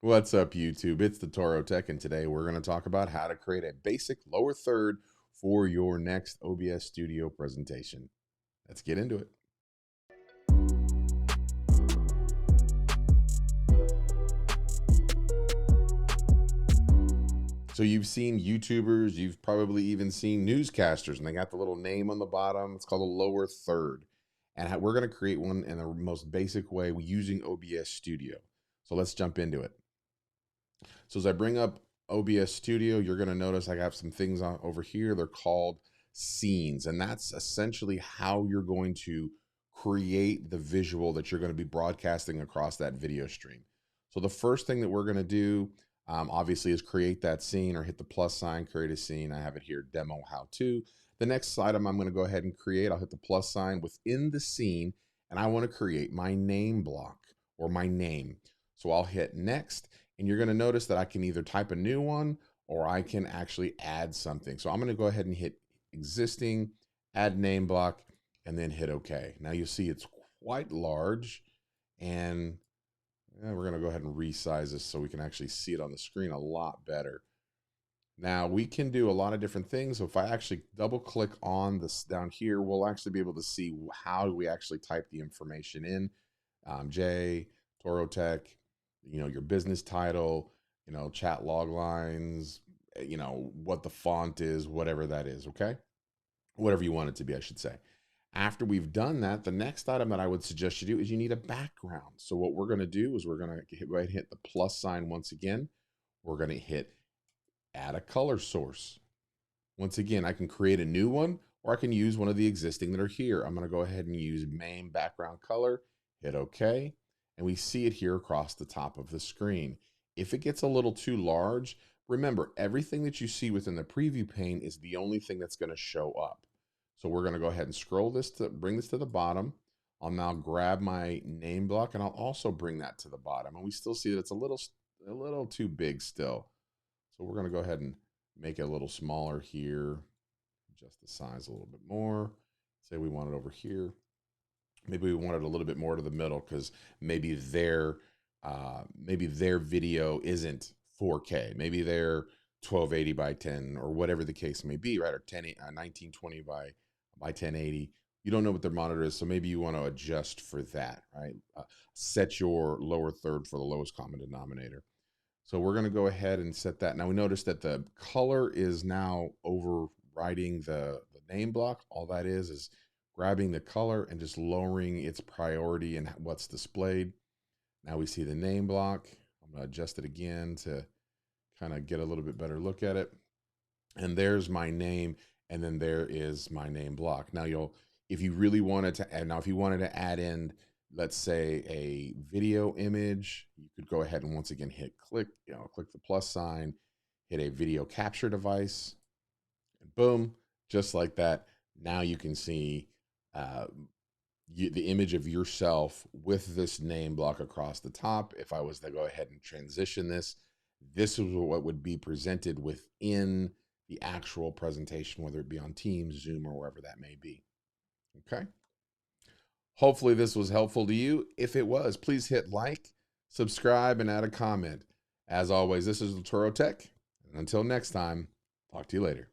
What's up, YouTube? It's the Toro Tech, and today we're going to talk about how to create a basic lower third for your next OBS Studio presentation. Let's get into it. So you've seen YouTubers, you've probably even seen newscasters, and they got the little name on the bottom. It's called a lower third. And we're going to create one in the most basic way using OBS Studio. So let's jump into it. So as I bring up OBS Studio, you're going to notice I have some things on over here. They're called scenes, and that's essentially how you're going to create the visual that you're going to be broadcasting across that video stream. So the first thing that we're going to do, obviously, is create that scene or hit the plus sign, create a scene. I have it here, demo how to. The next item I'm going to go ahead and create, I'll hit the plus sign within the scene, and I want to create my name block or my name. So I'll hit next. And you're going to notice that I can either type a new one or I can actually add something. So I'm going to go ahead and hit existing, add name block, and then hit OK. Now you'll see it's quite large, and we're going to go ahead and resize this so we can actually see it on the screen a lot better. Now we can do a lot of different things. So if I actually double click on this down here, we'll actually be able to see how we actually type the information in. J, Toro Tech, your business title, chat log lines, what the font is, whatever that is, okay? Whatever you want it to be, I should say. After we've done that, the next item that I would suggest you do is you need a background. So what we're going to do is we're going to go ahead and hit the plus sign once again. We're going to hit add a color source. Once again, I can create a new one, or I can use one of the existing that are here. I'm going to go ahead and use main background color, hit OK. And we see it here across the top of the screen. If it gets a little too large, remember, everything that you see within the preview pane is the only thing that's going to show up. So we're going to go ahead and scroll this to bring this to the bottom. I'll now grab my name block and I'll also bring that to the bottom. And we still see that it's a little too big still. So we're going to go ahead and make it a little smaller here. Adjust the size a little bit more. Say we want it over here. Maybe we want it a little bit more to the middle because maybe their video isn't 4K. Maybe they're 1280 by 10 or whatever the case may be, right? Or 1920 by 1080. You don't know what their monitor is, so maybe you want to adjust for that, right? Set your lower third for the lowest common denominator. So we're going to go ahead and set that. Now we notice that the color is now overriding the name block. All that is grabbing the color and just lowering its priority and what's displayed. Now we see the name block. I'm going to adjust it again to kind of get a little bit better look at it. And there's my name, and then there is my name block. Now if you really wanted to add, if you wanted to add in, let's say a video image, you could go ahead and once again click the plus sign, hit a video capture device, and boom, just like that. Now you can see the image of yourself with this name block across the top. If I was to go ahead and transition this is what would be presented within the actual presentation, whether it be on Teams, Zoom, or wherever that may be. Okay. Hopefully this was helpful to you. If it was, please hit like, subscribe, and add a comment. As always, this is the Toro Tech. And until next time, talk to you later.